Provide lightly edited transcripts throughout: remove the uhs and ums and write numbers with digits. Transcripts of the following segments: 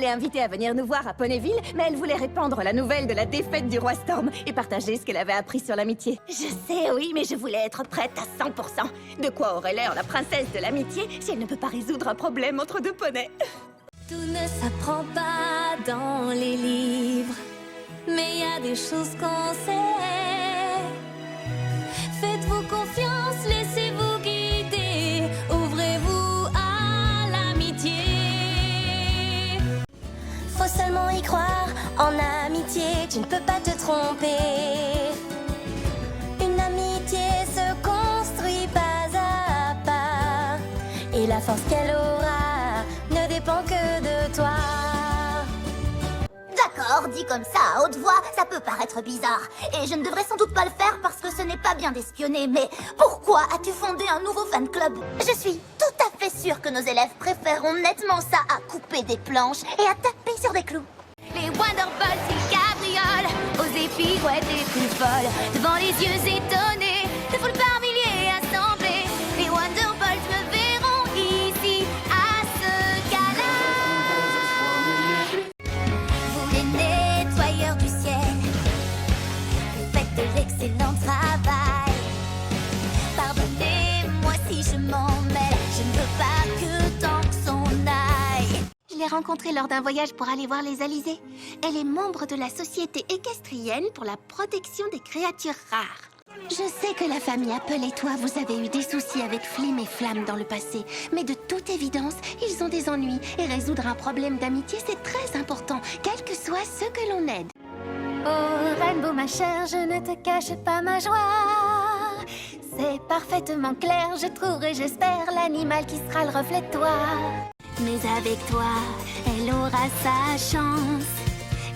l'ai invitée à venir nous voir à Ponyville, mais elle voulait répandre la nouvelle de la défaite du roi Storm et partager ce qu'elle avait appris sur l'amitié. Je sais, oui, mais je voulais être prête à 100%. De quoi aurait l'air la princesse de l'amitié si elle ne peut pas résoudre un problème entre deux poneys? Tout ne s'apprend pas dans les livres, mais y a des choses qu'on sait. Faites-vous confiance, laissez-vous guider, ouvrez-vous à l'amitié. Faut seulement y croire, en amitié, tu ne peux pas te tromper. Une amitié se construit pas à pas, et la force qu'elle aura ne dépend que de toi. D'accord, dit comme ça à haute voix, ça peut paraître bizarre. Et je ne devrais sans doute pas le faire parce que ce n'est pas bien d'espionner. Mais pourquoi as-tu fondé un nouveau fan club? Je suis tout à fait sûre que nos élèves préféreront nettement ça à couper des planches et à taper sur des clous. Les Wonderbolts, ils cabriolent aux épigouettes les plus folles, devant les yeux étonnés de foules par milliers assemblées. Les Wonderbolts me verront ici, à ce gala. Vous les nettoyeurs du ciel, vous faites de l'excellent travail. Pardonnez-moi si je m'en mêle, je ne veux pas que tant s'en aille. Je l'ai rencontrée lors d'un voyage pour aller voir les Alizés. Elle est membre de la Société équestrienne pour la protection des créatures rares. Je sais que la famille Apple et toi, vous avez eu des soucis avec Flim et Flamme dans le passé. Mais de toute évidence, ils ont des ennuis. Et résoudre un problème d'amitié, c'est très important, quel que soit ce que l'on aide. Oh, Rainbow, ma chère, je ne te cache pas ma joie. C'est parfaitement clair, je trouverai, j'espère, l'animal qui sera le reflet de toi. Mais avec toi, elle aura sa chance.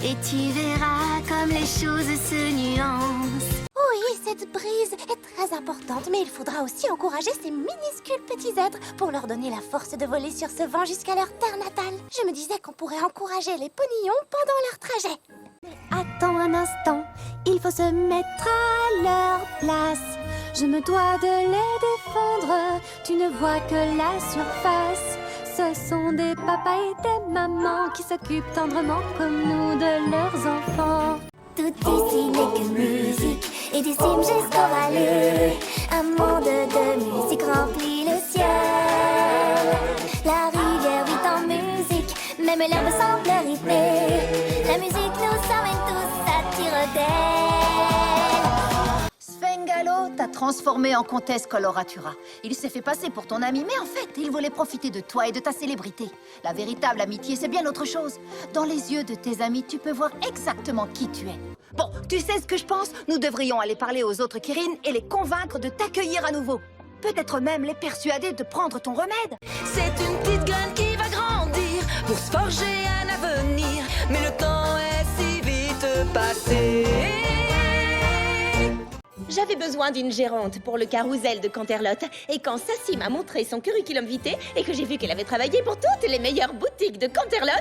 Et tu verras comme les choses se nuancent. Oui, cette brise est très importante, mais il faudra aussi encourager ces minuscules petits êtres pour leur donner la force de voler sur ce vent jusqu'à leur terre natale. Je me disais qu'on pourrait encourager les ponillons pendant leur trajet. Attends un instant, il faut se mettre à leur place. Je me dois de les défendre, tu ne vois que la surface. Ce sont des papas et des mamans qui s'occupent tendrement comme nous de leurs enfants. Tout ici n'est que musique, et du cime jusqu'au vallée. Un monde de musique remplit le ciel. La rivière vit en musique, même l'herbe semble rythmée. La musique nous emmène tous à tire-d'aile. Svengalo t'a transformé en comtesse Coloratura. Il s'est fait passer pour ton ami, mais en fait, il voulait profiter de toi et de ta célébrité. La véritable amitié, c'est bien autre chose. Dans les yeux de tes amis, tu peux voir exactement qui tu es. Bon, tu sais ce que je pense? Nous devrions aller parler aux autres Kirin et les convaincre de t'accueillir à nouveau. Peut-être même les persuader de prendre ton remède. C'est une petite graine qui va grandir pour se forger un avenir. Mais le temps est si vite passé. J'avais besoin d'une gérante pour le carrousel de Canterlot, et quand Sassy m'a montré son curriculum vitae et que j'ai vu qu'elle avait travaillé pour toutes les meilleures boutiques de Canterlot,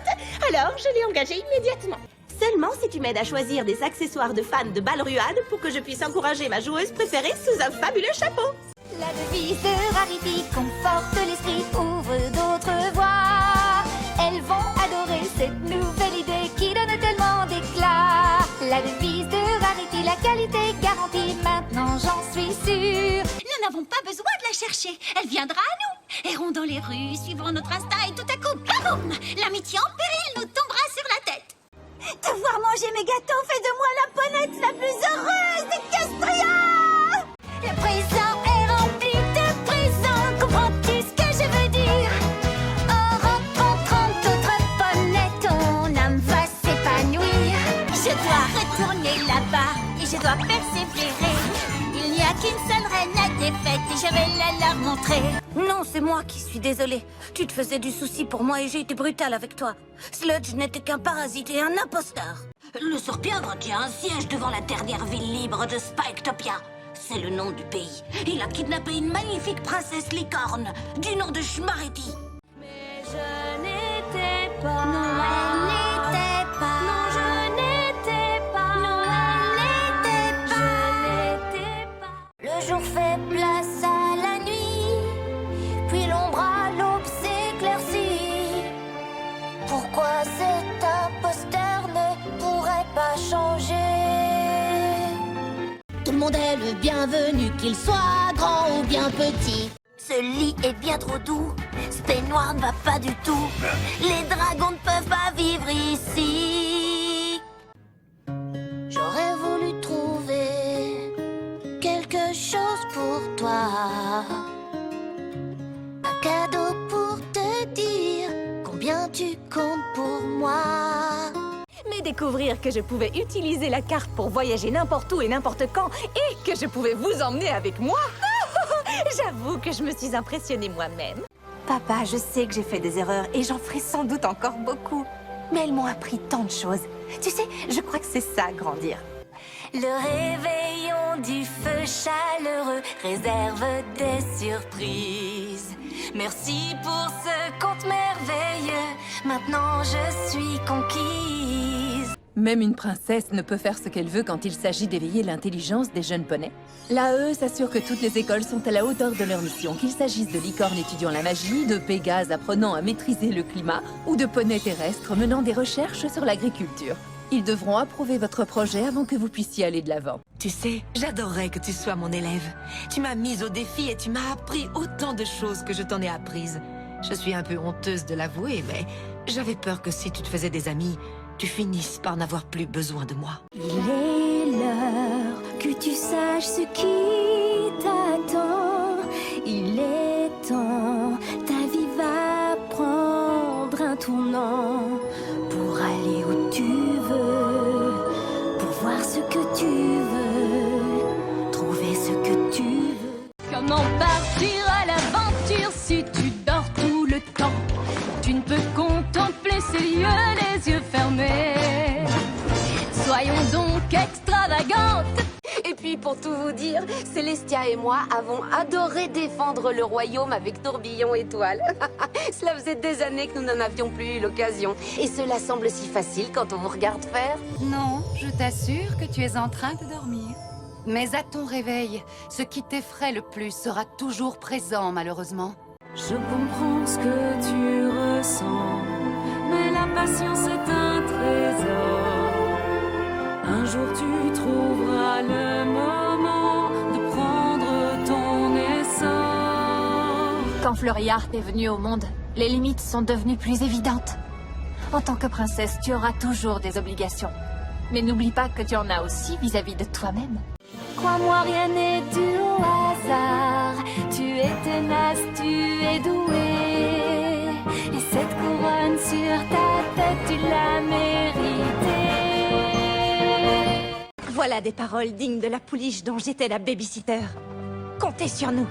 alors je l'ai engagée immédiatement. Seulement si tu m'aides à choisir des accessoires de fans de Balruade pour que je puisse encourager ma joueuse préférée sous un fabuleux chapeau. La devise de Rarity conforte l'esprit, ouvre d'autres voies. Elles vont adorer cette nouvelle idée qui donne tellement d'éclat. La devise de Rarity, la qualité garantie, maintenant j'en suis sûre. Nous n'avons pas besoin de la chercher, elle viendra à nous. Errons dans les rues, suivant notre instinct et tout à coup, baboum! L'amitié en péril nous tombera sur la tête. Te voir manger mes gâteaux fait de moi la ponette la plus heureuse d'Equestria! Le présent est rempli de présents, comprends-tu ce que je veux dire? En rencontrant d'autres poneys, ton âme va s'épanouir. Je dois retourner là-bas et je dois persévérer. Il n'y a qu'une seule reine à défaite et je vais la leur montrer. Non, c'est moi qui suis désolée. Tu te faisais du souci pour moi et j'ai été brutale avec toi. Sludge n'était qu'un parasite et un imposteur. Le Sourpièvre tient un siège devant la dernière ville libre de Spiketopia. C'est le nom du pays. Il a kidnappé une magnifique princesse licorne du nom de Schmareti. Mais je n'étais pas. Non, elle n'était pas. Non, je n'étais pas. Non, elle n'était pas. Je n'étais pas. Le jour fait place à la nuit, puis l'ombre à l'aube s'éclaircit. Pourquoi cette changer. Tout le monde est le bienvenu, qu'il soit grand ou bien petit. Ce lit est bien trop doux. Ce peignoir ne va pas du tout. Les dragons ne peuvent pas vivre ici. J'aurais voulu trouver quelque chose pour toi. Un cadeau pour te dire combien tu comptes pour moi. Mais découvrir que je pouvais utiliser la carte pour voyager n'importe où et n'importe quand, et que je pouvais vous emmener avec moi, j'avoue que je me suis impressionnée moi-même. Papa, je sais que j'ai fait des erreurs et j'en ferai sans doute encore beaucoup. Mais elles m'ont appris tant de choses. Tu sais, je crois que c'est ça, grandir. Le réveillon du feu chaleureux réserve des surprises. Merci pour ce conte merveilleux. Maintenant je suis conquise. Même une princesse ne peut faire ce qu'elle veut quand il s'agit d'éveiller l'intelligence des jeunes poneys. L'AE s'assure que toutes les écoles sont à la hauteur de leur mission, qu'il s'agisse de licornes étudiant la magie, de Pégase apprenant à maîtriser le climat, ou de poneys terrestres menant des recherches sur l'agriculture. Ils devront approuver votre projet avant que vous puissiez aller de l'avant. Tu sais, j'adorerais que tu sois mon élève. Tu m'as mise au défi et tu m'as appris autant de choses que je t'en ai apprises. Je suis un peu honteuse de l'avouer, mais j'avais peur que si tu te faisais des amis, tu finisses par n'avoir plus besoin de moi. Il est l'heure que tu saches ce qui t'attend. Il est temps, ta vie va prendre un tournant. Pour aller où tu veux, pour voir ce que tu veux, trouver ce que tu veux. Comment partir à l'aventure si tu dors tout le temps? Tu ne peux contempler ces lieux les yeux fermés. Soyons donc extravagantes. Et puis pour tout vous dire, Célestia et moi avons adoré défendre le royaume avec Tourbillon et Toile. Cela faisait des années que nous n'en avions plus eu l'occasion. Et cela semble si facile quand on vous regarde faire. Non, je t'assure que tu es en train de dormir. Mais à ton réveil, ce qui t'effraie le plus sera toujours présent, malheureusement. Je comprends ce que tu ressens, mais la patience est un trésor. Un jour tu trouveras le moment de prendre ton essor. Quand Fleuryard est venu au monde, les limites sont devenues plus évidentes. En tant que princesse, tu auras toujours des obligations. Mais n'oublie pas que tu en as aussi vis-à-vis de toi-même. Crois-moi, rien n'est dû au hasard. Tu es tenace, tu es douée. Et cette couronne sur ta tête, tu l'as méritée. Voilà des paroles dignes de la pouliche dont j'étais la babysitter. Comptez sur nous.